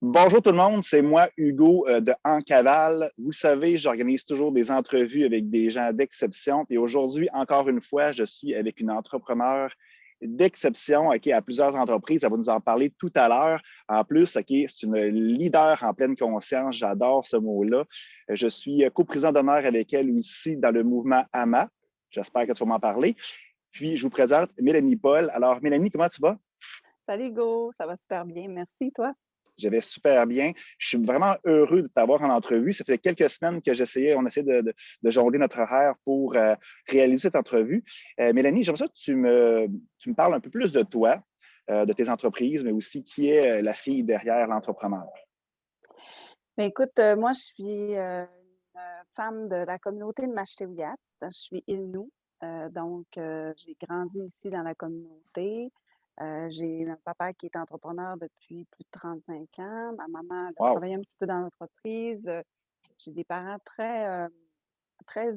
Bonjour tout le monde, c'est moi Hugo de En Cavale. Vous savez, j'organise toujours des entrevues avec des gens d'exception. Et aujourd'hui, encore une fois, je suis avec une entrepreneur d'exception qui a plusieurs entreprises. Elle va nous en parler tout à l'heure. En plus, c'est une leader en pleine conscience. J'adore ce mot-là. Je suis coprésident d'honneur avec elle aussi dans le mouvement AMA. J'espère que tu vas m'en parler. Puis, je vous présente Mélanie Paul. Alors, Mélanie, comment tu vas? Salut Hugo, ça va super bien, merci toi. Je vais super bien. Je suis vraiment heureux de t'avoir en entrevue. Ça fait quelques semaines que on essayait de jongler notre horaire pour réaliser cette entrevue. Mélanie, j'aimerais ça que tu me parles un peu plus de toi, de tes entreprises, mais aussi qui est la fille derrière l'entrepreneur. Ben écoute, moi je suis une femme de la communauté de Mashtewiyat. Je suis Innu, j'ai grandi ici dans la communauté. J'ai un papa qui est entrepreneur depuis plus de 35 ans. Ma maman elle a Wow! travaillé un petit peu dans l'entreprise. J'ai des parents très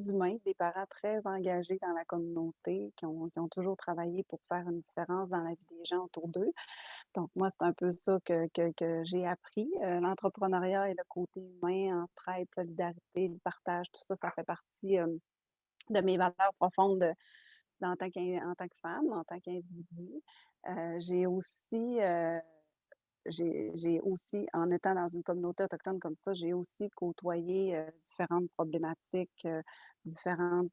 humains, des parents très engagés dans la communauté, qui ont toujours travaillé pour faire une différence dans la vie des gens autour d'eux. Donc moi, c'est un peu ça que j'ai appris. L'entrepreneuriat et le côté humain, entraide, solidarité, le partage, tout ça, ça fait partie, de mes valeurs profondes, en tant que femme, en tant qu'individu. J'ai aussi, en étant dans une communauté autochtone comme ça, j'ai aussi côtoyé, différentes problématiques, différentes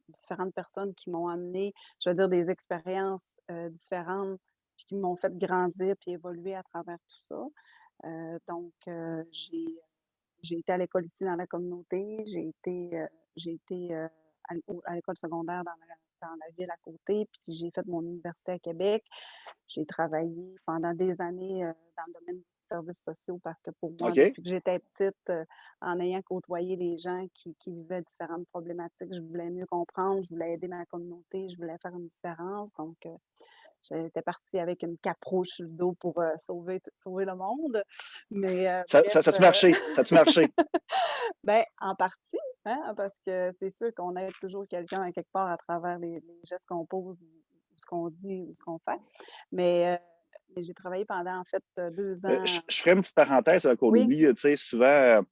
personnes qui m'ont amené, je veux dire, des expériences, différentes, puis qui m'ont fait grandir puis évoluer à travers tout ça. J'ai été à l'école ici dans la communauté, j'ai été, à l'école secondaire dans la ville à côté, puis j'ai fait mon université à Québec. J'ai travaillé pendant des années, dans le domaine des services sociaux parce que pour moi, OK. depuis que j'étais petite, en ayant côtoyé des gens qui vivaient différentes problématiques, je voulais mieux comprendre, je voulais aider ma communauté, je voulais faire une différence. J'étais partie avec une cape rouge sur le dos pour, sauver le monde. Mais, bref, Ça a-tu marché? Ça a-tu marché? ben, en partie, hein, parce que c'est sûr qu'on aide toujours quelqu'un à quelque part à travers les gestes qu'on pose ou ce qu'on dit ou ce qu'on fait. Mais, j'ai travaillé pendant en fait, 2 ans. Je ferais une petite parenthèse qu'on Oui, oublie, tu sais, souvent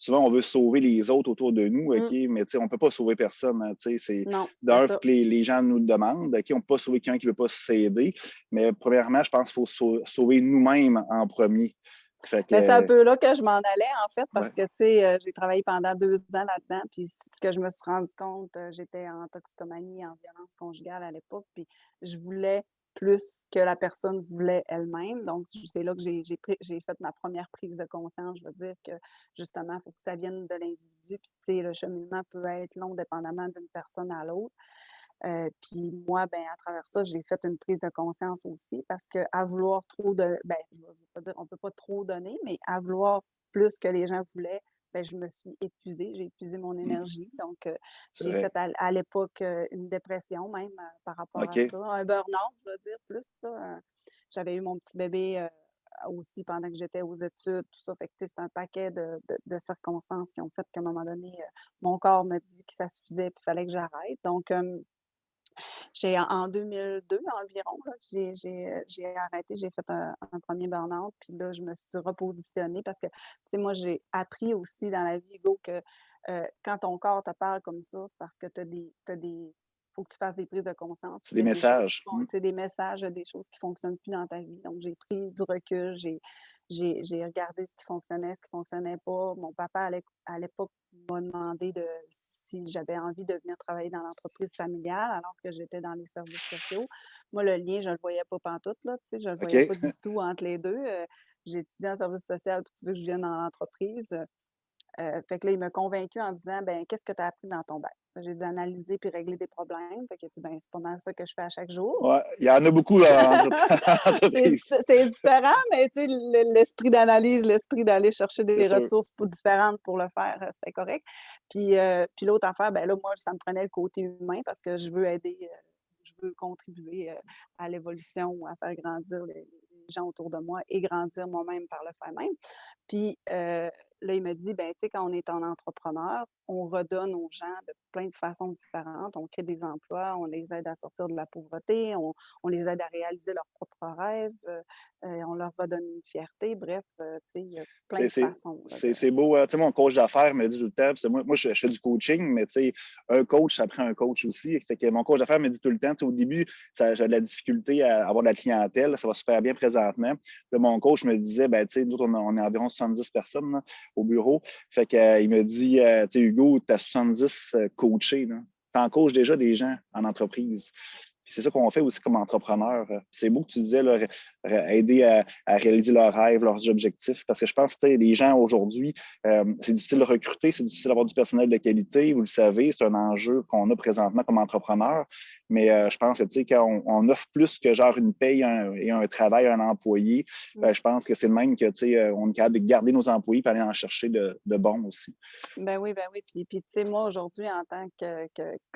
on veut sauver les autres autour de nous, OK, mmh, mais tu sais, on ne peut pas sauver personne, hein, tu sais, non, c'est d'un, il faut ça. que les gens nous le demandent, OK, on ne peut pas sauver quelqu'un qui ne veut pas s'aider, mais premièrement, je pense qu'il faut sauver nous-mêmes en premier. Fait Ben, c'est un que, peu là que je m'en allais en fait parce ouais, que, tu sais, j'ai travaillé pendant 2 ans là-dedans, puis ce que je me suis rendu compte, j'étais en toxicomanie, en violence conjugale à l'époque, puis je voulais plus que la personne voulait elle-même. Donc c'est là que j'ai fait ma première prise de conscience. Je veux dire que justement, il faut que ça vienne de l'individu, puis tu sais, le cheminement peut être long dépendamment d'une personne à l'autre. Puis moi, ben, à travers ça, j'ai fait une prise de conscience aussi parce qu'à vouloir trop de ben, je vais pas dire on peut pas trop donner, mais à vouloir plus que les gens voulaient, ben, je me suis épuisée, j'ai épuisé mon mmh, énergie. c'est J'ai vrai. fait à l'époque, une dépression même, par rapport à OK. ça, un burn-out, je veux dire plus là, j'avais eu mon petit bébé, aussi pendant que j'étais aux études, tout ça. Fait que, tu sais, c'est un paquet de circonstances qui ont fait qu'à un moment donné, mon corps me dit que ça suffisait, puis il fallait que j'arrête. En 2002 environ, là, j'ai arrêté, j'ai fait un 1er burn-out, puis là, je me suis repositionnée parce que, tu sais, moi, j'ai appris aussi dans la vie, Hugo, que, quand ton corps te parle comme ça, c'est parce que tu as des faut que tu fasses des prises de conscience, C'est puis il des y a des choses qui messages. font tu sais, des messages, des choses qui fonctionnent plus dans ta vie. Donc j'ai pris du recul, j'ai regardé ce qui fonctionnait, ce qui fonctionnait pas. Mon papa, à l'époque, m'a demandé si j'avais envie de venir travailler dans l'entreprise familiale alors que j'étais dans les services sociaux. Moi, le lien, je ne le voyais pas pantoute, là, tu sais, je ne le voyais OK. pas du tout entre les 2. J'ai étudié en service social, puis tu veux que je vienne dans l'entreprise. Fait que là, il m'a convaincue en disant: «Ben, qu'est-ce que tu as appris dans ton bac?» J'ai dû analyser puis régler des problèmes. Fait que, tu «Ben, c'est pas mal ça que je fais à chaque jour». Ouais, il y en a beaucoup en entreprise. C'est différent, mais tu sais, l'esprit d'analyse, l'esprit d'aller chercher C'est des sûr. ressources pas différentes pour le faire, c'était correct. Puis l'autre affaire, ben là, moi, ça me prenait le côté humain parce que je veux aider, je veux contribuer, à l'évolution ou à faire grandir gens autour de moi et grandir moi-même par le fait même. Puis, là, il me dit: «Ben, tu sais, quand on est un entrepreneur, on redonne aux gens de plein de façons différentes. On crée des emplois, on les aide à sortir de la pauvreté, on les aide à réaliser leurs propres rêves, on leur redonne une fierté». Bref, tu sais, il y a plein C'est de c'est façons, là, c'est c'est beau, hein. Tu sais, mon coach d'affaires me dit tout le temps, parce que moi je fais du coaching, mais tu sais, un coach, ça prend un coach aussi. Fait que mon coach d'affaires me dit tout le temps, tu sais, au début, j'ai de la difficulté à avoir de la clientèle, ça va super bien présentement. Là, mon coach me disait, ben, tu sais, nous, on est environ 70 personnes là, au bureau. Fait que, il me dit, tu sais, Hugo, tu as 70 coachés, là. Tu en coaches déjà des gens en entreprise. Puis c'est ça qu'on fait aussi comme entrepreneur. C'est beau que tu disais, là, aider à réaliser leurs rêves, leurs objectifs. Parce que je pense que les gens aujourd'hui, c'est difficile de recruter, c'est difficile d'avoir du personnel de qualité. Vous le savez, c'est un enjeu qu'on a présentement comme entrepreneur. Mais je pense que quand on offre plus que genre une paye et un travail à un employé, mmh. je pense que c'est le même que on est capable de garder nos employés et aller en chercher de bons aussi. Ben oui, puis tu sais, moi, aujourd'hui, en tant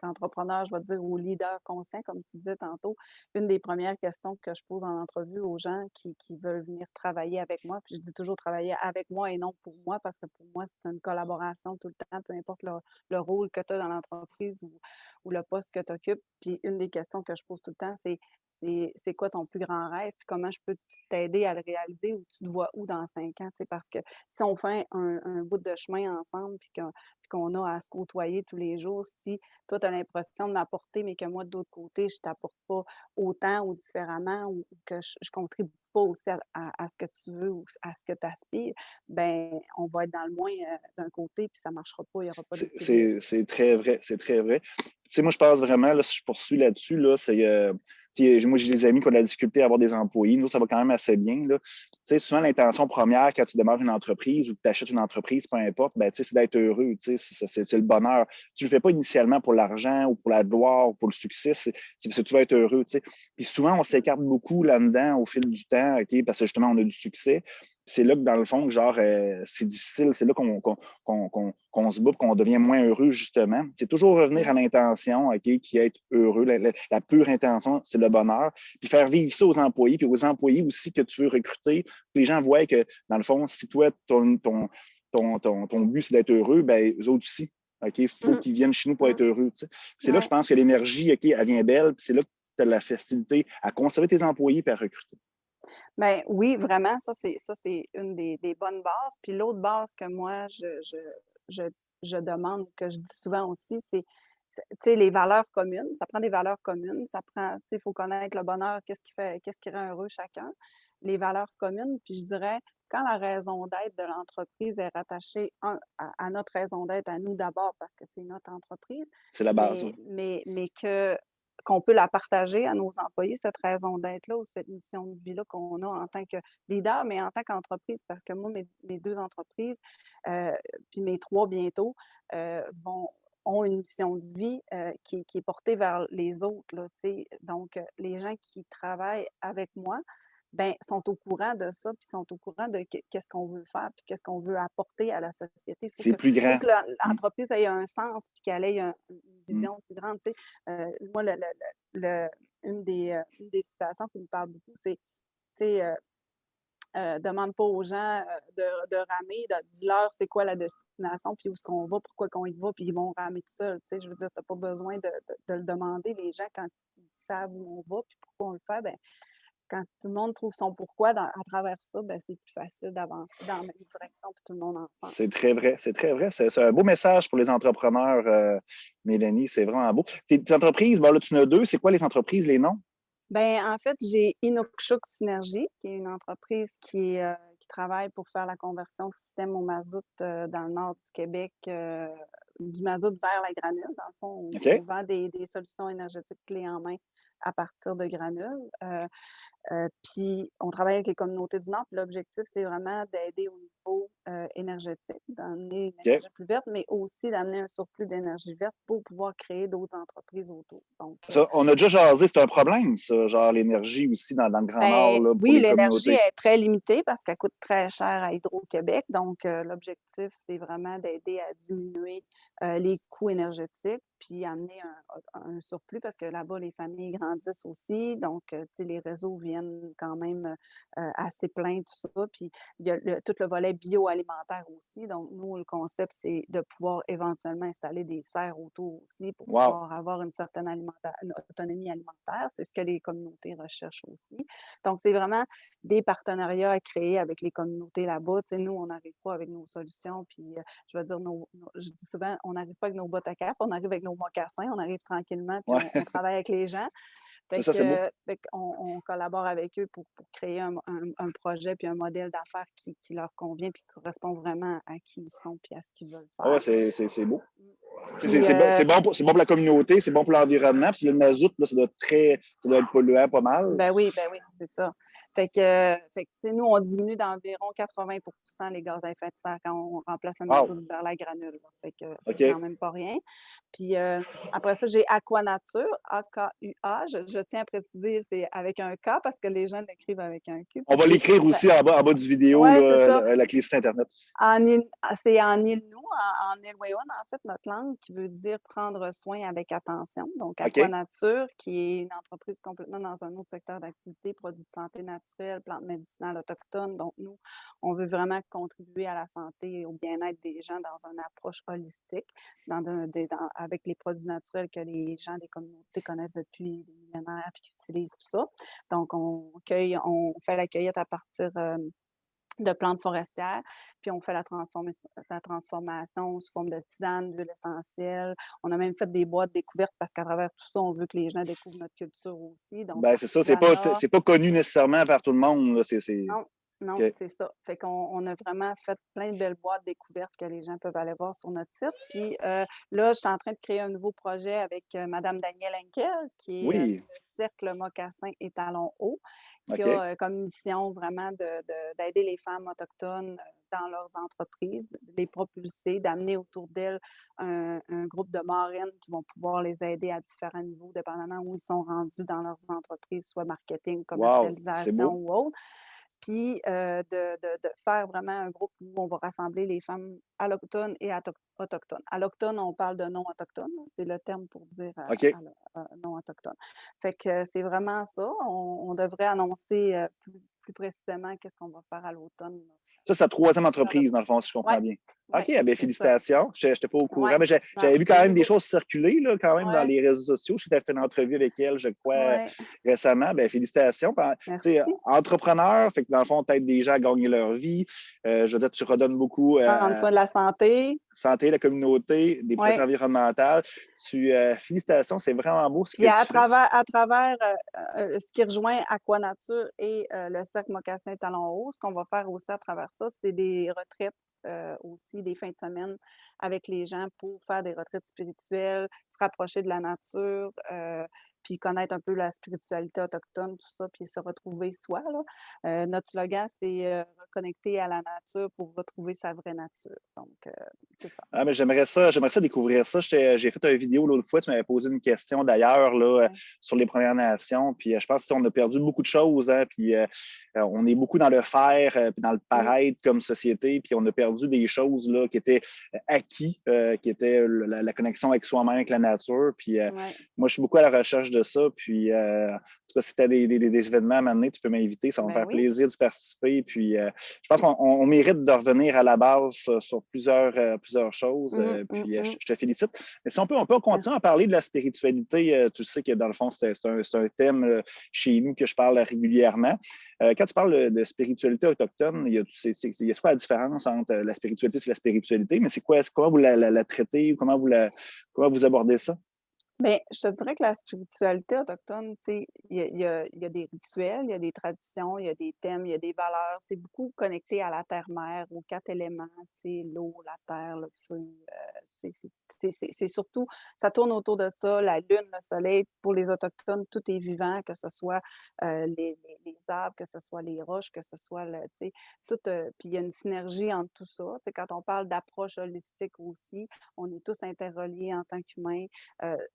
qu'entrepreneur, je vais te dire, ou leader conscient, comme tu disais tantôt, une des premières questions que je pose en entrevue aux gens qui veulent venir travailler avec moi, puis je dis toujours travailler avec moi et non pour moi, parce que pour moi, c'est une collaboration tout le temps, peu importe le rôle que tu as dans l'entreprise ou le poste que tu occupes. Puis une des questions que je pose tout le temps, c'est quoi ton plus grand rêve? Puis comment je peux t'aider à le réaliser ou tu te vois où dans 5 ans? Tu sais, parce que si on fait un bout de chemin ensemble puis qu'on a à se côtoyer tous les jours, si toi, tu as l'impression de m'apporter, mais que moi, de l'autre côté, je t'apporte pas autant ou différemment ou que je contribue pas aussi à ce que tu veux ou à ce que tu aspires, ben on va être dans le moins d'un côté, puis ça marchera pas, il y aura pas d'équilibre. C'est très vrai, c'est très vrai. Tu sais, moi, je pense vraiment, là, si je poursuis là-dessus, là, c'est. Moi, j'ai des amis qui ont de la difficulté à avoir des employés. Nous, ça va quand même assez bien. Là. Tu sais, souvent, l'intention première quand tu démarres une entreprise ou que tu achètes une entreprise, peu importe, ben, c'est d'être heureux. C'est le bonheur. Tu ne le fais pas initialement pour l'argent ou pour la gloire ou pour le succès. C'est parce que tu vas être heureux. T'sais. Puis souvent, on s'écarte beaucoup là-dedans au fil du temps, OK, parce que justement, on a du succès. C'est là que, dans le fond, genre, c'est difficile. C'est là qu'on se bat, qu'on devient moins heureux, justement. C'est toujours revenir à Mmh. l'intention, OK, qui est être heureux. La pure intention, c'est le bonheur. Puis faire vivre ça aux employés, puis aux employés aussi que tu veux recruter. Les gens voient que, dans le fond, si toi, ton but, c'est d'être heureux, ben eux autres aussi. OK, il faut Mmh. qu'ils viennent chez nous pour Mmh. être heureux. Tu sais. C'est là, je Ouais. pense que l'énergie, OK, elle vient belle, puis c'est là que tu as la facilité à conserver tes employés et à recruter. Ben oui, vraiment, ça c'est une des bonnes bases. Puis l'autre base que moi je je demande, que je dis souvent aussi, c'est tu sais, les valeurs communes. Ça prend des valeurs communes, ça prend tu sais, il faut connaître le bonheur, qu'est-ce qui rend heureux chacun. Les valeurs communes, puis je dirais, quand la raison d'être de l'entreprise est rattachée, à notre raison d'être à nous d'abord parce que c'est notre entreprise, C'est la base, oui. mais qu'on peut la partager à nos employés, cette raison d'être-là ou cette mission de vie-là qu'on a en tant que leader, mais en tant qu'entreprise, parce que moi, mes 2 entreprises, heu, puis mes 3 bientôt, vont ont une mission de vie, qui est portée vers les autres, là, tu sais. Donc, les gens qui travaillent avec moi, ben, sont au courant de ça, puis sont au courant de qu'est-ce qu'on veut faire, puis qu'est-ce qu'on veut apporter à la société. Il C'est plus faut grand. que Mm. l'entreprise ait un sens, puis qu'elle ait une Mm. vision plus grande, tu sais. Moi, le une des citations qui me parle beaucoup, c'est, tu sais, demande pas aux gens, de ramer, dis-leur c'est quoi la destination, puis où est-ce qu'on va, pourquoi qu'on y va, puis ils vont ramer tout seuls, tu sais. Je veux dire, tu pas besoin de le demander. Les gens, quand ils savent où on va, puis pourquoi on le fait, ben quand tout le monde trouve son pourquoi à travers ça, ben, c'est plus facile d'avancer dans la même direction, puis tout le monde ensemble. C'est très vrai, c'est très vrai. C'est un beau message pour les entrepreneurs, Mélanie, c'est vraiment beau. Tes entreprises, bon, là, tu en as deux, c'est quoi les entreprises, les noms? Ben, en fait, j'ai Inukshuk Synergie, qui est une entreprise qui travaille pour faire la conversion de système au mazout, dans le nord du Québec, du mazout vers la granule. Dans le fond, on OK. vend des solutions énergétiques clés en main à partir de granules. Puis on travaille avec les communautés du Nord, puis l'objectif, c'est vraiment d'aider au niveau, énergétique, d'amener une OK. énergie plus verte, mais aussi d'amener un surplus d'énergie verte pour pouvoir créer d'autres entreprises autour. Donc, Ça, on a déjà jasé, c'est un problème, ça, genre l'énergie aussi dans le Grand Nord ben, là, pour oui, les l'énergie communautés. est très limitée parce qu'elle coûte très cher à Hydro-Québec. Donc, l'objectif, c'est vraiment d'aider à diminuer, les coûts énergétiques, puis amener un surplus parce que là-bas, les familles grandissent aussi. Donc, tu sais, les réseaux viennent viennent quand même assez pleins, tout ça. Puis il y a tout le volet bioalimentaire aussi. Donc, nous, le concept, c'est de pouvoir éventuellement installer des serres autour aussi pour Wow! pouvoir avoir une certaine une autonomie alimentaire. C'est ce que les communautés recherchent aussi. Donc, c'est vraiment des partenariats à créer avec les communautés là-bas. Tu sais, nous, on n'arrive pas avec nos solutions, puis je veux dire, je dis souvent, on n'arrive pas avec nos bottes à cap, on arrive avec nos mocassins, on arrive tranquillement, puis Ouais, on travaille avec les gens. c'est ça, c'est beau. Fait qu'on on collabore avec eux pour créer un projet puis un modèle d'affaires qui leur convient puis qui correspond vraiment à qui ils sont puis à ce qu'ils veulent Ah ouais, faire. c'est beau. Puis, C'est bon pour la communauté, c'est bon pour l'environnement. Puis le mazout, là, ça doit être polluant pas mal. ben oui, c'est ça. Tu sais, nous, on diminue d'environ 80% les gaz à effet de serre quand on remplace le Wow! mazout par la granule, là. Fait que c'est OK. quand même pas rien. Puis après ça, j'ai Aquanature, A-K-U-A. Je tiens à préciser, c'est avec un K parce que les gens l'écrivent avec un Q. On Puis va l'écrire aussi en bas du vidéo, ouais, c'est là, ça. la clé site Internet aussi. C'est en Innu, en Ilweon, en fait, notre langue, qui veut dire prendre soin avec attention. Donc, OK. Aquanature, qui est une entreprise complètement dans un autre secteur d'activité, produits de santé naturelle, plantes médicinales autochtones. Donc, nous, on veut vraiment contribuer à la santé et au bien-être des gens dans une approche holistique, avec les produits naturels que les gens des communautés connaissent depuis des millénaires et qui utilisent tout ça. Donc, on fait la cueillette à partir de plantes forestières, puis on fait la transformation sous forme de tisane, d'huile essentielle. On a même fait des boîtes découvertes parce qu'à travers tout ça, on veut que les gens découvrent notre culture aussi. Donc, Ben, c'est ça, l'artisanat, c'est pas connu nécessairement par tout le monde, là. non, non, OK. c'est ça. Fait qu'on a vraiment fait plein de belles boîtes découvertes que les gens peuvent aller voir sur notre site. Puis là, je suis en train de créer un nouveau projet avec Madame Danielle Henkel, qui est Oui. le Cercle Mocassin et Talons Hauts, qui OK. a comme mission vraiment d'aider les femmes autochtones dans leurs entreprises, de les propulser, d'amener autour d'elles un groupe de marraines qui vont pouvoir les aider à différents niveaux, dépendamment où ils sont rendus dans leurs entreprises, soit marketing, Wow! C'est commercialisation beau. ou autre. Puis de faire vraiment un groupe où on va rassembler les femmes allochtones et autochtones. Allochtones, on parle de non-autochtones, c'est le terme pour dire OK. non-autochtones. Fait que c'est vraiment ça. On devrait annoncer plus précisément qu'est-ce qu'on va faire à l'automne. Ça, c'est la troisième Dans le... entreprise, dans le fond, si je Oui, comprends bien. oui, OK, bien, c'est ça. félicitations. Je n'étais pas au Oui, courant, mais j'avais vu quand c'est même des nouveau. choses circuler, là, quand même, dans Oui, les réseaux sociaux. Je t'ai fait une entrevue avec elle, je crois, oui, récemment. Bien, félicitations. Tu sais, merci. entrepreneur, fait que dans le fond, t'aides des gens à gagner leur vie. Je veux dire, tu redonnes beaucoup Prendre soin de la santé. santé, la communauté, des projets Oui. environnementaux. Félicitations, c'est vraiment beau ce Puis que tu fais. à travers ce qui rejoint Aquanature et le Cercle Mocassin Talons Hauts, ce qu'on va faire aussi à travers ça, c'est des retraites aussi, des fins de semaine avec les gens pour faire des retraites spirituelles, se rapprocher de la nature, puis connaître un peu la spiritualité autochtone, tout ça, puis se retrouver soi, là. Notre slogan, c'est reconnecter à la nature pour retrouver sa vraie nature. Donc, c'est ça. Ah, mais j'aimerais ça découvrir ça. J'ai fait une vidéo l'autre fois, tu m'avais posé une question d'ailleurs là, Ouais. sur les Premières Nations. Puis je pense qu'on a perdu beaucoup de choses, hein, puis on est beaucoup dans le faire, puis dans le Mm. paraître comme société, puis on a perdu des choses là, qui étaient acquis, qui étaient la connexion avec soi-même, avec la nature. Puis Ouais. moi, je suis beaucoup à la recherche de ça. Puis en tout cas, si tu as des événements à m'amener, tu peux m'inviter. Ça va me Ben faire oui. plaisir de participer. Puis je pense qu'on mérite de revenir à la base sur plusieurs choses. Puis je te félicite. Mais si on peut continuer à Merci. parler de la spiritualité. Tu sais que dans le fond, c'est un thème chez nous que je parle régulièrement. Quand tu parles de spiritualité autochtone, il y a quoi la différence entre la spiritualité et la spiritualité? Mais comment vous la traitez ou comment vous abordez ça? Bien, je te dirais que la spiritualité autochtone, tu sais, il y a des rituels, il y a des traditions, il y a des thèmes, il y a des valeurs. C'est beaucoup connecté à la terre-mère, aux 4 éléments, tu sais, l'eau, la terre, le feu, tu sais, c'est surtout ça tourne autour de ça, la lune, le soleil. Pour les Autochtones, tout est vivant, que ce soit, les arbres, que ce soit les roches, que ce soit le tu sais, tout, puis il y a une synergie entre tout ça. Tu sais, quand on parle d'approche holistique aussi, on est tous interreliés en tant qu'humains.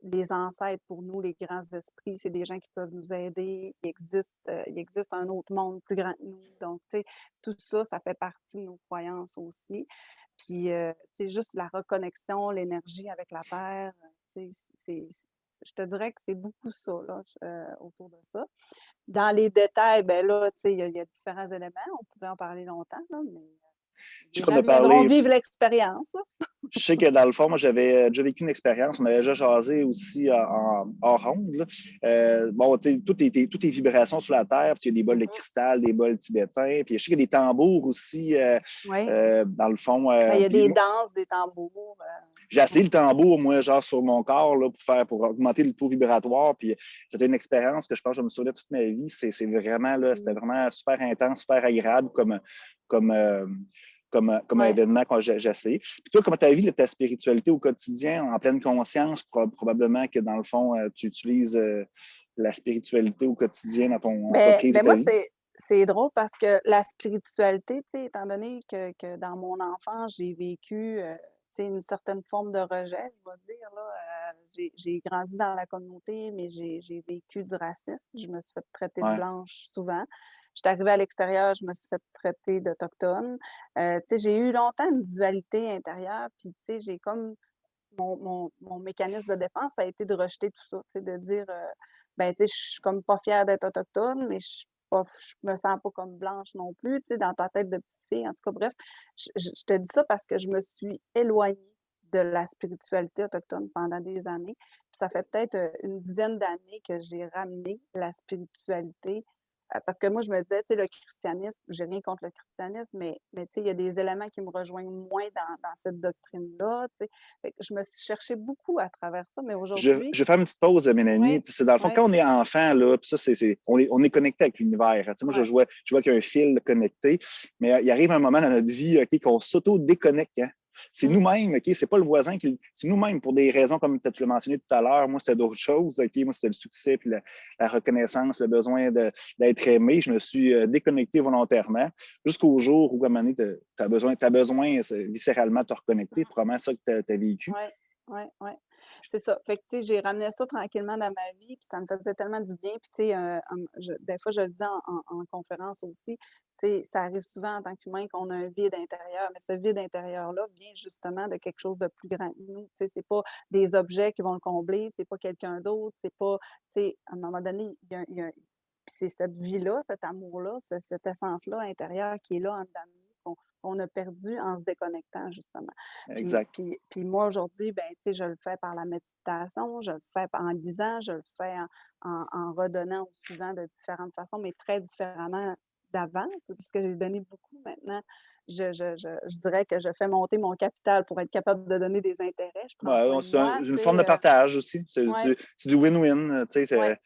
Les ancêtres, pour nous, les grands esprits, c'est des gens qui peuvent nous aider. Il existe un autre monde plus grand que nous. Donc, tu sais, tout ça, ça fait partie de nos croyances aussi. Puis, tu sais, juste la reconnexion, l'énergie avec la terre, tu sais, je te dirais que c'est beaucoup ça, là, autour de ça. Dans les détails, ben là, tu sais, il y a différents éléments. On pourrait en parler longtemps, là, mais Je sais les qu'on gens a viendront parlé. vivre l'expérience, là. Je sais que dans le fond, moi, j'avais déjà vécu une expérience. On avait déjà jasé aussi hors onde, là. Bon, toutes les vibrations sur la Terre, puis il y a des bols de Mhm. cristal, des bols tibétains, puis je sais qu'il y a des tambours aussi, Oui. dans le fond. Ben, il y a Puis des moi, danses, des tambours. j'ai Ouais. essayé le tambour, moi, genre sur mon corps, là, pour augmenter le taux vibratoire. Puis c'était une expérience que je pense que je me souviens toute ma vie. C'est vraiment, là, c'était vraiment super intense, super agréable comme, euh, comme Ouais. événement quand j'ai essayé. Puis toi, comment tu as vu ta spiritualité au quotidien, en pleine conscience, probablement que dans le fond, tu utilises la spiritualité au quotidien dans ton entreprise et Ben ta moi, vie? c'est drôle parce que la spiritualité, tu sais, étant donné que dans mon enfance, j'ai vécu, tu sais, une certaine forme de rejet, je vais dire, là. J'ai grandi dans la communauté, mais j'ai vécu du racisme. Je me suis fait traiter de Ouais. blanche souvent. J'étais arrivée à l'extérieur, je me suis fait traiter d'autochtone. Tu sais, j'ai eu longtemps une dualité intérieure, puis tu sais, j'ai comme mon mécanisme de défense, ça a été de rejeter tout ça, tu sais, de dire, ben, tu sais, je suis comme pas fière d'être autochtone, mais je me sens pas comme blanche non plus, tu sais, dans ta tête de petite fille. En tout cas, bref, je te dis ça parce que je me suis éloignée de la spiritualité autochtone pendant des années. Puis ça fait peut-être, une dizaine d'années que j'ai ramené la spiritualité, parce que moi, je me disais, tu sais, le christianisme, j'ai rien contre le christianisme, mais tu sais, il y a des éléments qui me rejoignent moins dans cette doctrine-là, tu sais. Fait que je me suis cherchée beaucoup à travers ça, mais aujourd'hui Je vais faire une petite pause, Mélanie. ouais, Puis c'est dans le fond, ouais, quand on est enfant, là, puis ça, on est connecté avec l'univers. Tu sais, moi, ouais, je vois qu'il y a un fil connecté, mais il arrive un moment dans notre vie, OK, qu'on s'auto-déconnecte. Hein. C'est mmh, nous-mêmes, OK? C'est pas le voisin c'est nous-mêmes pour des raisons comme tu l'as mentionné tout à l'heure. Moi, c'était d'autres choses. OK? Moi, c'était le succès, puis la reconnaissance, le besoin d'être aimé. Je me suis déconnecté volontairement jusqu'au jour où, à un moment donné, tu as besoin viscéralement de te reconnecter. Probablement ça que tu as vécu. ouais, ouais, ouais. C'est ça. Fait que, tu sais, j'ai ramené ça tranquillement dans ma vie, puis ça me faisait tellement du bien. Puis, tu sais, des fois, je le dis en conférence aussi, tu sais, ça arrive souvent en tant qu'humain qu'on a un vide intérieur, mais ce vide intérieur-là vient justement de quelque chose de plus grand que nous. Tu sais, c'est pas des objets qui vont le combler, c'est pas quelqu'un d'autre, c'est pas, tu sais, à un moment donné, puis c'est cette vie-là, cet amour-là, cette essence-là intérieure qui est là en dedans de nous, qu'on a perdu en se déconnectant, justement. Puis, Exact. puis, puis moi, aujourd'hui, ben, tu sais, je le fais par la méditation, je le fais en lisant, je le fais en redonnant souvent de différentes façons, mais très différemment d'avant, puisque j'ai donné beaucoup maintenant. Je dirais que je fais monter mon capital pour être capable de donner des intérêts. Je prends Ouais, soin de c'est moi, une tu forme de sais. partage aussi. Ouais, C'est du win-win. Tu ouais. sais,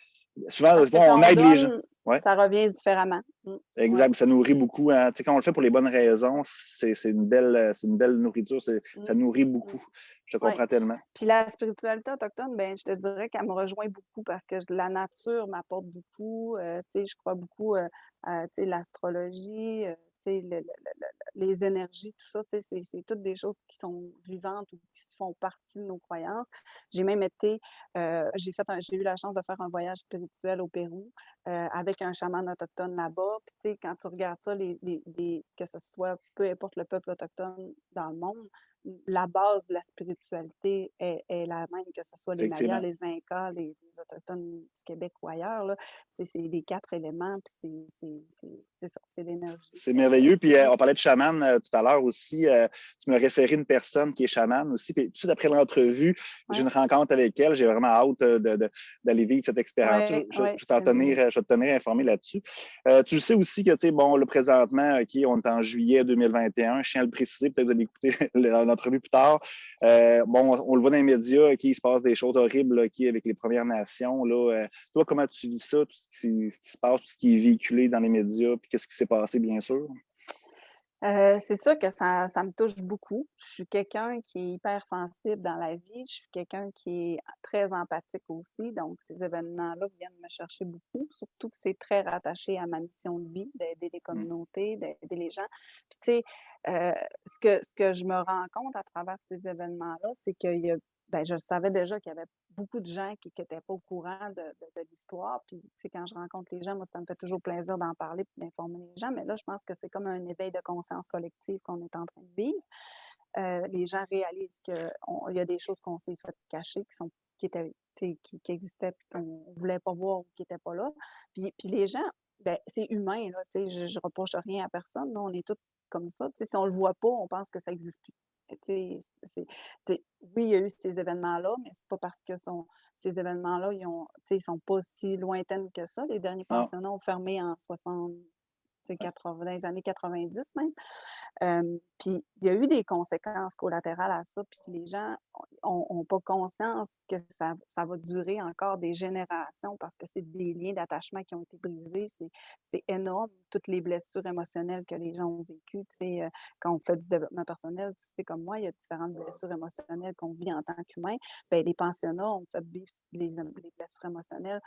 souvent, Parce que bon, on quand on aide les gens. donne, Ouais, ça revient différemment. Ouais. exact. Ça nourrit beaucoup. Hein. Tu sais, quand on le fait pour les bonnes raisons, c'est une belle nourriture. Mm, Ça nourrit mm. beaucoup. Je te Ouais. comprends tellement. Puis la spiritualité autochtone, ben, je te dirais qu'elle me rejoint beaucoup parce que la nature m'apporte beaucoup. Tu sais, je crois beaucoup à, tu sais, l'astrologie, tu sais, les énergies, tout ça, tu sais, c'est toutes des choses qui sont vivantes ou qui font partie de nos croyances. J'ai même été, j'ai eu la chance de faire un voyage spirituel au Pérou avec un chaman autochtone là-bas. Puis, tu sais, quand tu regardes ça, que ce soit peu importe le peuple autochtone dans le monde, la base de la spiritualité est la même, que ce soit les Mayas, Effectivement. les Incas, les Autochtones du Québec ou ailleurs, là. C'est les 4 éléments, puis c'est ça, c'est l'énergie. C'est Fait que merveilleux. Puis ouais, on parlait de chaman tout à l'heure aussi. Tu me référais une personne qui est chamane aussi. Puis tout de suite après l'entrevue, j'ai une ouais, rencontre avec elle. J'ai vraiment hâte d'aller vivre cette expérience. ouais, Je ouais, vais t'en c'est beau. tenir, je vais te tenir informé là-dessus. Tu le sais aussi que, tu sais, bon, là, présentement, OK, on est en juillet 2021. Je tiens à le préciser, peut-être de l'écouter l'entrevue plus tard. Bon, on le voit dans les médias, OK, il se passe des choses horribles, OK, avec les Premières Nations. Là, toi, comment tu vis ça, tout ce qui se passe, tout ce qui est véhiculé dans les médias, puis qu'est-ce qui s'est passé, bien sûr? C'est sûr que ça me touche beaucoup. Je suis quelqu'un qui est hyper sensible dans la vie. Je suis quelqu'un qui est très empathique aussi. Donc, ces événements-là viennent me chercher beaucoup, surtout que c'est très rattaché à ma mission de vie, d'aider les Mm. communautés, d'aider les gens. Puis, tu sais, ce que je me rends compte à travers ces événements-là, c'est qu'il y a ben, je savais déjà qu'il y avait beaucoup de gens qui n'étaient pas au courant de l'histoire. Puis, tu sais, quand je rencontre les gens, moi, ça me fait toujours plaisir d'en parler et d'informer les gens. Mais là, je pense que c'est comme un éveil de conscience collective qu'on est en train de vivre. Les gens réalisent qu'il y a des choses qu'on s'est fait cacher qui étaient qui existaient puis qu'on ne voulait pas voir ou qui n'étaient pas là. Puis les gens, ben, c'est humain, là, je ne reproche rien à personne, là, on est tous comme ça. Si on ne le voit pas, on pense que ça n'existe plus. Oui, il y a eu ces événements-là, mais c'est pas parce que ces événements-là, ils sont pas si lointains que ça. Les derniers Non. pensionnats ont fermé en 60, 80, dans les années 90 même. Puis il y a eu des conséquences collatérales à ça, puis les gens ont pas conscience que ça va durer encore des générations parce que c'est des liens d'attachement qui ont été brisés. C'est énorme, toutes les blessures émotionnelles que les gens ont vécues. Quand on fait du développement personnel, tu sais, comme moi, il y a différentes blessures émotionnelles qu'on vit en tant qu'humain. Bien, les pensionnats ont fait vivre les blessures émotionnelles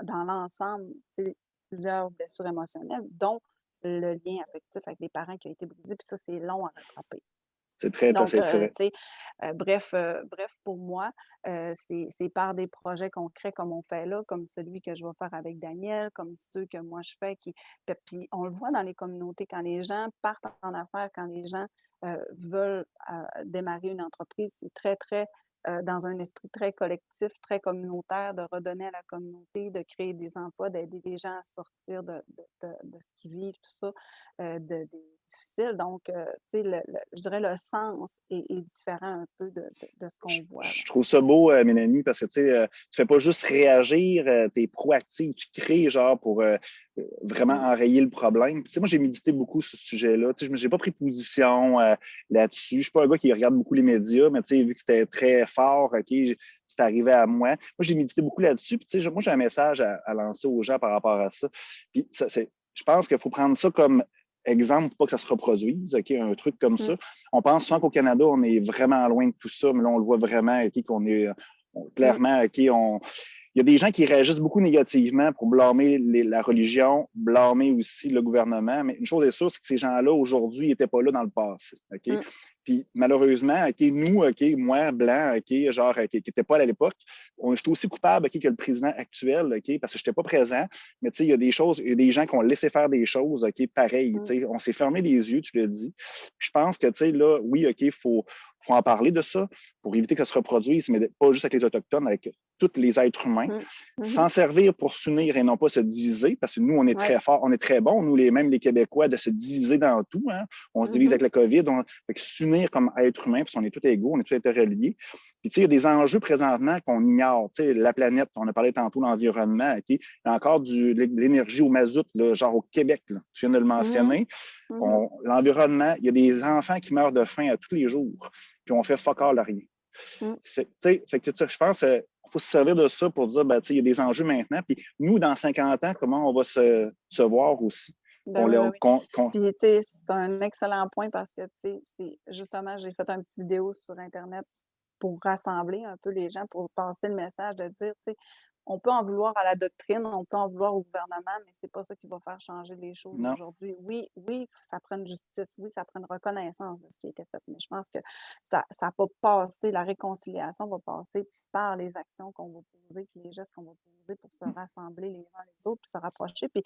dans l'ensemble, plusieurs blessures émotionnelles, dont le lien affectif avec les parents qui a été brisé, puis ça, c'est long à rattraper. C'est très, Donc, c'est vrai. bref, pour moi, c'est par des projets concrets comme on fait là, comme celui que je vais faire avec Daniel, comme ceux que moi je fais. Puis on le voit dans les communautés, quand les gens partent en affaires, quand les gens veulent démarrer une entreprise, c'est très, très dans un esprit très collectif, très communautaire, de redonner à la communauté, de créer des emplois, d'aider les gens à sortir de ce qu'ils vivent, tout ça, des difficiles. Donc, tu sais, je dirais le sens est différent un peu de ce qu'on voit. Je trouve ça beau, Mélanie, parce que tu sais, tu fais pas juste réagir, tu es proactive, tu crées genre pour vraiment enrayer le problème. Tu sais, moi, j'ai médité beaucoup sur ce sujet-là. Tu sais, je n'ai pas pris position là-dessus. Je suis pas un gars qui regarde beaucoup les médias, mais tu sais, vu que c'était très fort, OK, c'est arrivé à moi. Moi, j'ai médité beaucoup là-dessus. Puis, tu sais, moi, j'ai un message à lancer aux gens par rapport à ça. Puis, je pense qu'il faut prendre ça comme exemple pour pas que ça se reproduise, OK, un truc comme ça. On pense souvent qu'au Canada, on est vraiment loin de tout ça, mais là, on le voit vraiment, OK, qu'on est clairement, OK, il y a des gens qui réagissent beaucoup négativement pour blâmer la religion, blâmer aussi le gouvernement, mais une chose est sûre, c'est que ces gens-là, aujourd'hui, n'étaient pas là dans le passé. OK? Puis malheureusement, OK, nous, OK, moi, blanc, OK, genre, qui n'était pas à l'époque, je suis aussi coupable, OK, que le président actuel, OK, parce que je n'étais pas présent, mais tu sais, il y a des choses, il y a des gens qui ont laissé faire des choses, OK, pareil, tu sais, on s'est fermé les yeux, tu le dis. Puis je pense que, tu sais, là, oui, OK, il faut en parler de ça pour éviter que ça se reproduise, mais pas juste avec les Autochtones, avec tous les êtres humains, s'en servir pour s'unir et non pas se diviser, parce que nous, on est très forts, on est très bons, nous, même les Québécois, de se diviser dans tout. Hein? On se divise avec le COVID, s'unir comme être humain, parce qu'on est tous égaux, on est tous interreliés. Puis, tu sais, il y a des enjeux présentement qu'on ignore. Tu sais, la planète, on a parlé tantôt de l'environnement, OK? Il y a encore de l'énergie au mazout, là, genre au Québec, là. Tu viens de le mentionner. L'environnement, il y a des enfants qui meurent de faim à tous les jours, puis on fait fuck all à rien. Je pense qu'il faut se servir de ça pour dire, ben, il y a des enjeux maintenant. Puis nous, dans 50 ans, comment on va se voir aussi? Ben Puis, c'est un excellent point parce que, justement, j'ai fait une petite vidéo sur Internet pour rassembler un peu les gens, pour passer le message de dire, on peut en vouloir à la doctrine, on peut en vouloir au gouvernement, mais c'est pas ça qui va faire changer les choses aujourd'hui. Oui, ça prend une justice, oui, ça prend une reconnaissance de ce qui a été fait, mais je pense que ça va passer, la réconciliation va passer par les actions qu'on va poser, puis les gestes qu'on va poser pour se rassembler les uns les autres, puis se rapprocher. Puis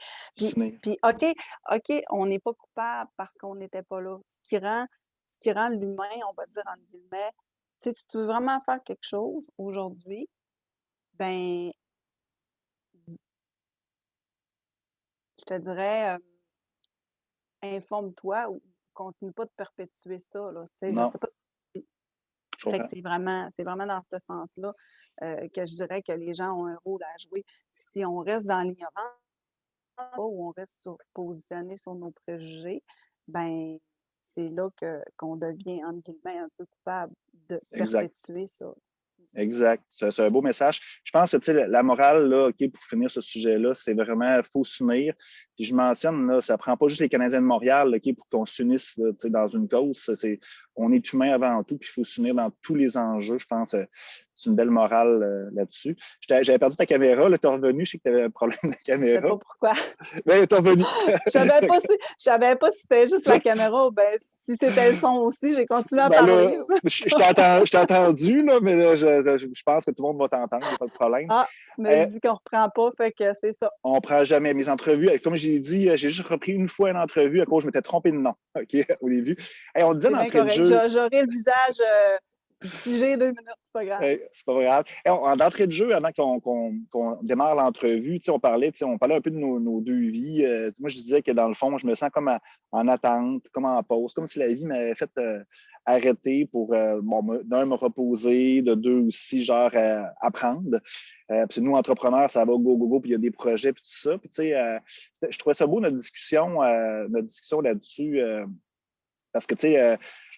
OK, on n'est pas coupable parce qu'on n'était pas là. Ce qui rend l'humain, on va dire entre guillemets, si tu veux vraiment faire quelque chose aujourd'hui, ben je te dirais, informe-toi ou continue pas de perpétuer ça, là. Je sais pas. Fait que c'est vraiment dans ce sens-là que je dirais que les gens ont un rôle à jouer. Si on reste dans l'ignorance ou on reste positionné sur nos préjugés, ben c'est là qu'on devient, entre guillemets, un peu coupable de perpétuer ça. Exact. C'est un beau message. Je pense que la morale, là, OK, pour finir ce sujet-là, c'est vraiment, il faut s'unir. Puis je mentionne, là, ça ne prend pas juste les Canadiens de Montréal, OK, pour qu'on s'unisse là, dans une cause. On est humain avant tout, puis il faut s'unir dans tous les enjeux. Je pense que c'est une belle morale là-dessus. J'avais perdu ta caméra, tu es revenu, je sais que tu avais un problème de caméra. Je ne sais pas pourquoi. Ben, tu es revenu. Je savais pas si c'était juste la caméra ou ben, si c'était le son aussi. J'ai continué à parler. Là, je t'ai entendu, là, mais là, je pense que tout le monde va t'entendre, il n'y a pas de problème. Ah, tu me dis qu'on ne reprend pas, fait que c'est ça. On ne prend jamais mes entrevues. Comme j'ai dit, j'ai juste repris une fois une entrevue à cause je m'étais trompé de nom au début. On disait d'entrée de jeu. J'aurai le visage Figé 2 minutes, c'est pas grave. C'est pas grave. D'entrée de jeu, avant qu'on démarre l'entrevue, on parlait un peu de nos deux vies. Moi, je disais que dans le fond, je me sens comme en attente, comme en pause, comme si la vie m'avait fait arrêter pour, d'un, me reposer, de deux aussi, genre, apprendre. Puis nous, entrepreneurs, ça va go, go, go, puis il y a des projets, puis tout ça. Puis, je trouvais ça beau, notre discussion là-dessus. Parce que,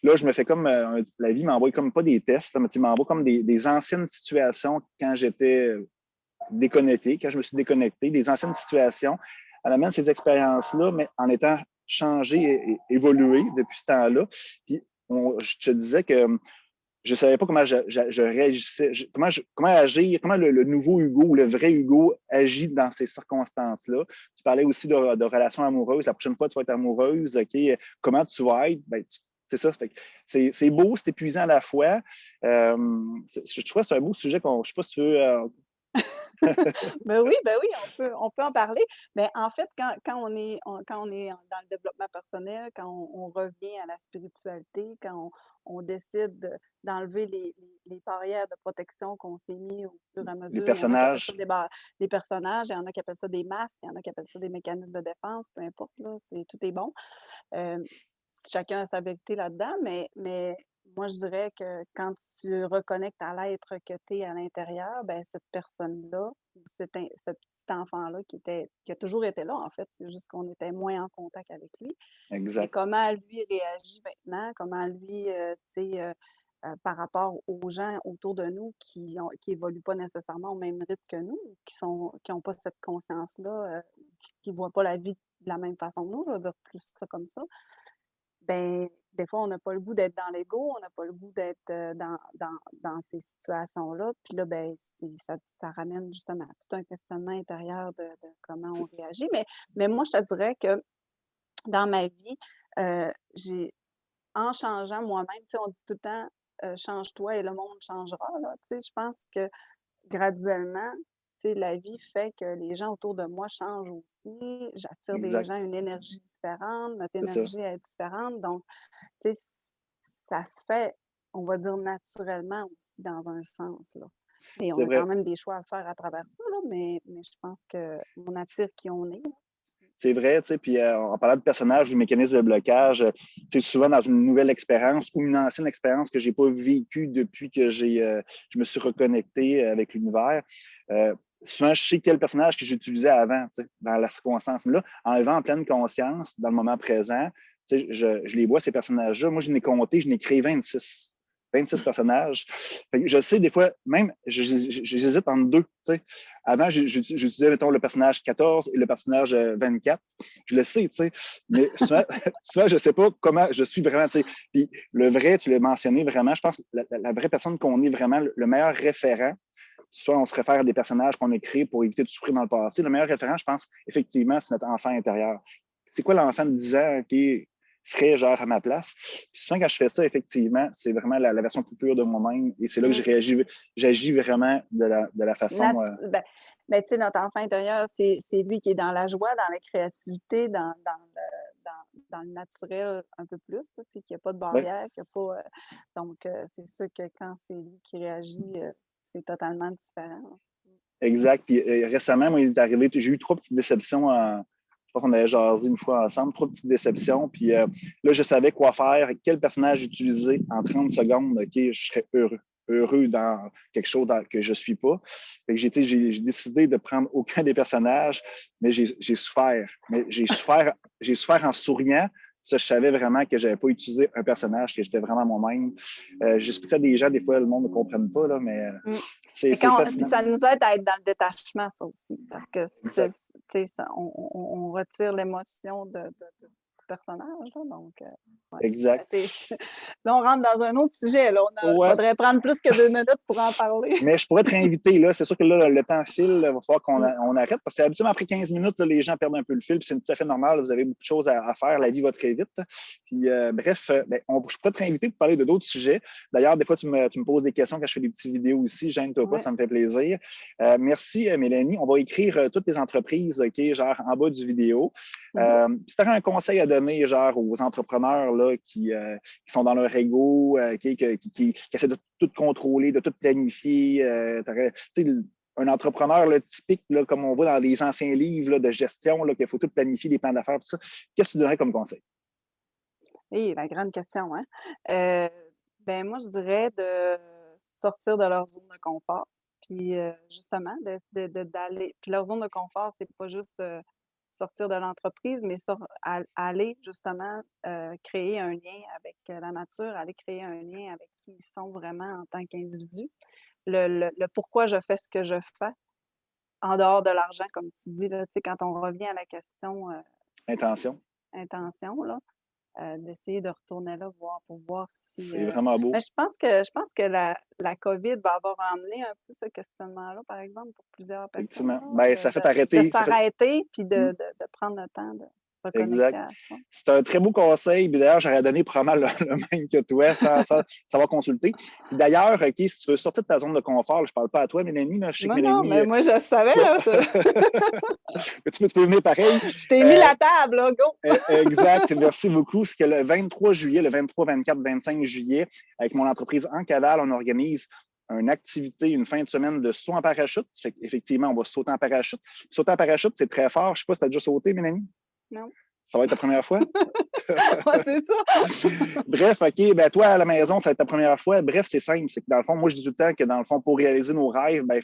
là, je me fais comme, la vie m'envoie comme pas des tests, mais m'envoie comme des anciennes situations quand j'étais déconnecté, quand je me suis déconnecté, des anciennes situations. Elle amène ces expériences-là, mais en étant changé et évolué depuis ce temps-là. Puis, je te disais que je ne savais pas comment je réagissais, comment agir, comment le nouveau Hugo ou le vrai Hugo agit dans ces circonstances-là. Tu parlais aussi de relations amoureuses. La prochaine fois, tu vas être amoureuse, OK? Comment tu vas être? Ben, c'est ça. C'est beau, c'est épuisant à la fois. Je trouve que c'est un beau sujet je ne sais pas si tu veux. Ben oui, on peut en parler. Mais en fait, quand on est dans le développement personnel, quand on revient à la spiritualité, quand on décide d'enlever les barrières de protection qu'on s'est mis au fur et à Les mesure, il y en a qui appellent ça personnages. des personnages, il y en a qui appellent ça des masques, il y en a qui appellent ça des mécanismes de défense, peu importe, là, tout est bon. Chacun a sa vérité là-dedans, mais moi, je dirais que quand tu reconnectes à l'être que tu es à l'intérieur, ben cette personne-là, ou ce petit enfant-là qui a toujours été là, en fait, c'est juste qu'on était moins en contact avec lui. Mais Exact. comment lui réagit maintenant, comment lui, par rapport aux gens autour de nous qui évoluent pas nécessairement au même rythme que nous, qui ont pas cette conscience-là, qui voient pas la vie de la même façon que nous, je vais dire plus ça comme ça. Ben, des fois, on n'a pas le goût d'être dans l'ego, on n'a pas le goût d'être dans ces situations-là. Puis là, ben, ça ramène justement à tout un questionnement intérieur de comment on réagit. Mais moi, je te dirais que dans ma vie, en changeant moi-même, on dit tout le temps, change-toi et le monde changera. Là, je pense que graduellement, la vie fait que les gens autour de moi changent aussi. J'attire des Exact. gens, une énergie différente, notre C'est ça. énergie est différente. Donc, tu sais, ça se fait, on va dire, naturellement aussi dans un sens, là. Et on C'est a quand vrai. même des choix à faire à travers ça, là, mais je pense qu'on attire qui on est. C'est vrai, puis en parlant de personnages, du mécanisme de blocage, souvent dans une nouvelle expérience ou une ancienne expérience que je n'ai pas vécue depuis que je me suis reconnecté avec l'univers. Souvent, je sais quel personnage que j'utilisais avant, dans la circonstance. Mais là, en vivant en pleine conscience, dans le moment présent, je les vois, ces personnages-là. Moi, je n'ai compté, je n'ai créé 26 personnages. Je sais, des fois, même, j'hésite entre deux. Avant, j'utilisais, mettons, le personnage 14 et le personnage 24. Je le sais, mais souvent, souvent je ne sais pas comment je suis vraiment. Puis le vrai, tu l'as mentionné vraiment, je pense que la vraie personne qu'on est vraiment, le meilleur référent, soit on se réfère à des personnages qu'on a créés pour éviter de souffrir dans le passé. Le meilleur référent, je pense, effectivement, c'est notre enfant intérieur. C'est quoi l'enfant de 10 ans qui ferait genre à ma place? Puis souvent, quand je fais ça, effectivement, c'est vraiment la version plus pure de moi-même et c'est là que j'agis vraiment de la façon. Tu sais, notre enfant intérieur, c'est lui qui est dans la joie, dans la créativité, dans le naturel un peu plus, tu sais, qu'il n'y a pas de Ouais, barrière, qu'il n'y a pas. Donc, c'est sûr que quand c'est lui qui réagit, c'est totalement différent. exact. Puis récemment, moi, il est arrivé, j'ai eu 3 petites déceptions. Je crois qu'on avait jasé une fois ensemble, 3 petites déceptions. Puis là, je savais quoi faire, quel personnage utiliser en 30 secondes. OK, je serais heureux dans quelque chose que je ne suis pas. Fait que j'ai décidé de prendre aucun des personnages, mais j'ai souffert. Mais j'ai souffert en souriant. Ça, je savais vraiment que je n'avais pas utilisé un personnage, que j'étais vraiment moi-même. J'explique ça à des gens, des fois, le monde ne comprenne pas, là, mais c'est Puis fascinant. ça nous aide à être dans le détachement, ça aussi, parce que Exact. on retire l'émotion du personnage. Là, donc, ouais. Exact. Là, on rentre dans un autre sujet. Là. Il Ouais, faudrait prendre plus que 2 minutes pour en parler. mais je pourrais te réinviter, là. C'est sûr que là, le temps file, il va falloir qu'on arrête parce qu'habituellement, après 15 minutes, là, les gens perdent un peu le fil, puis c'est tout à fait normal. Vous avez beaucoup de choses à faire. La vie va très vite. Puis, bref, je pourrais te réinviter pour parler de d'autres sujets. D'ailleurs, des fois, tu me poses des questions quand je fais des petites vidéos aussi. Gêne-toi pas, ça me fait plaisir. Merci, Mélanie. On va écrire toutes les entreprises, OK, genre en bas du vidéo. Si tu as un conseil à donner, donner genre aux entrepreneurs là, qui sont dans leur ego, qui essaient de tout contrôler, de tout planifier? Un entrepreneur là, typique, là, comme on voit dans les anciens livres là, de gestion, qu'il faut tout planifier, des plans d'affaires, tout ça. Qu'est-ce que tu donnerais comme conseil? Et la grande question, hein? Ben moi, je dirais de sortir de leur zone de confort. Puis justement, d'aller. Puis leur zone de confort, c'est pas juste sortir de l'entreprise, mais aller justement créer un lien avec la nature, aller créer un lien avec qui ils sont vraiment en tant qu'individus. Le pourquoi je fais ce que je fais, en dehors de l'argent, comme tu dis, là, tu sais, quand on revient à la question Intention. intention, là, d'essayer de retourner là, pour voir si. C'est vraiment beau. Mais je pense que la COVID va avoir amené un peu ce questionnement-là, par exemple, pour plusieurs personnes. Effectivement. Là, Ben, ça fait de arrêter. s'arrêter puis Hmm. de prendre le temps de reconnecter Exact. à soi. C'est un très beau conseil. Puis d'ailleurs, j'aurais donné probablement le même que toi, sans savoir consulter. Puis d'ailleurs, OK, si tu veux sortir de ta zone de confort, je ne parle pas à toi, Mélanie. Là, je sais que Non, Mélanie. mais moi, je savais, là. Tu peux venir pareil. Je t'ai mis la table, là, go! Exact. Merci beaucoup. C'est que le 23 juillet, le 23, 24, 25 juillet, avec mon entreprise En Cavale, on organise une activité, une fin de semaine de saut en parachute. Effectivement, on va sauter en parachute. Puis, sauter en parachute, c'est très fort. Je ne sais pas si tu as déjà sauté, Mélanie. Non. Ça va être ta première fois? Ouais, c'est ça. Bref, OK, ben toi, à la maison, ça va être ta première fois. Bref, c'est simple. C'est que dans le fond, moi, je dis tout le temps que dans le fond, pour réaliser nos rêves, ben,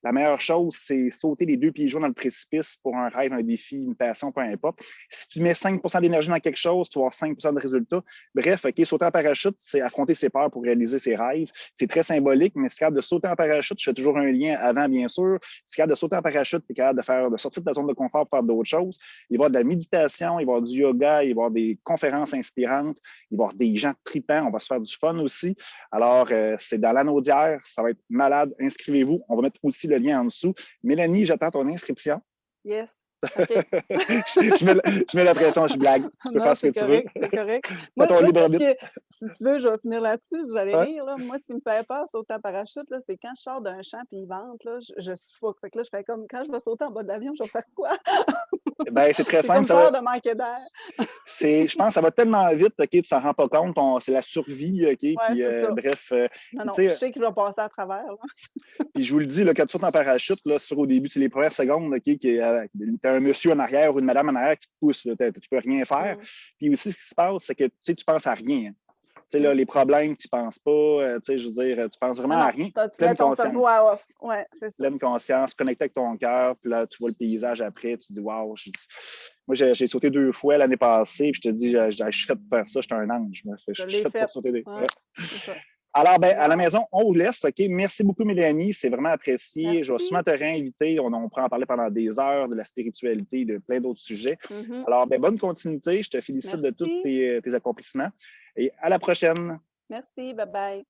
la meilleure chose, c'est sauter les 2 pieds joints dans le précipice pour un rêve, un défi, une passion, peu importe. Si tu mets 5 d'énergie dans quelque chose, tu vas avoir 5 de résultats. Bref, OK, sauter en parachute, c'est affronter ses peurs pour réaliser ses rêves. C'est très symbolique, mais si tu es capable de sauter en parachute, je fais toujours un lien avant, bien sûr. Si tu es capable de sauter en parachute, tu es capable de sortir de ta zone de confort pour faire d'autres choses. Il va y avoir de la méditation, il va y avoir du yoga, il va y avoir des conférences inspirantes, il va y avoir des gens tripants, on va se faire du fun aussi. Alors, c'est dans l'Anaudière, ça va être malade. Inscrivez-vous. On va mettre aussi le lien en dessous. Mélanie, j'attends ton inscription. Yes. Okay. je mets la pression, je blague. Tu peux Non, faire ce que tu veux. C'est correct. Moi, ton libre arbitre. Si tu veux, je vais finir là-dessus, vous allez Ouais. rire. Là. Moi, ce qui me fait peur, sauter en parachute, là, c'est quand je sors d'un champ et ils ventent, là, je suffoque. Fait que là, je fais comme quand je vais sauter en bas de l'avion, je vais faire quoi? Ben, c'est très simple. J'ai comme peur de manquer d'air. Je pense que ça va tellement vite, OK, tu t'en rends pas compte. C'est la survie, OK? Ouais, puis, bref. Non, je sais qu'il va passer à travers. Puis je vous le dis, là, quand tu sautes en parachute, là, c'est sûr, au début, c'est les premières secondes, OK, tu as un monsieur en arrière ou une madame en arrière qui te pousse. Là, tu peux rien faire. Puis aussi, ce qui se passe, c'est que tu penses à rien. Tu sais, là, les problèmes, tu ne penses pas. Tu sais, je veux dire, tu penses vraiment à rien. Tu mets ton cerveau à off. Ouais, c'est ça. Pleine conscience, connecté avec ton cœur. Puis là, tu vois le paysage après. Tu te dis, waouh. Moi, j'ai sauté 2 fois l'année passée. Puis je te dis, je suis fait pour faire ça. Je suis un ange. Je suis fait pour sauter des fois. Alors, ben, à la maison, on vous laisse. OK? Merci beaucoup, Mélanie. C'est vraiment apprécié. Merci. Je vais sûrement te réinviter. On pourra en parler pendant des heures de la spiritualité, de plein d'autres sujets. Alors, ben, bonne continuité. Je te félicite de tous tes accomplissements. Et à la prochaine. Merci. Bye-bye.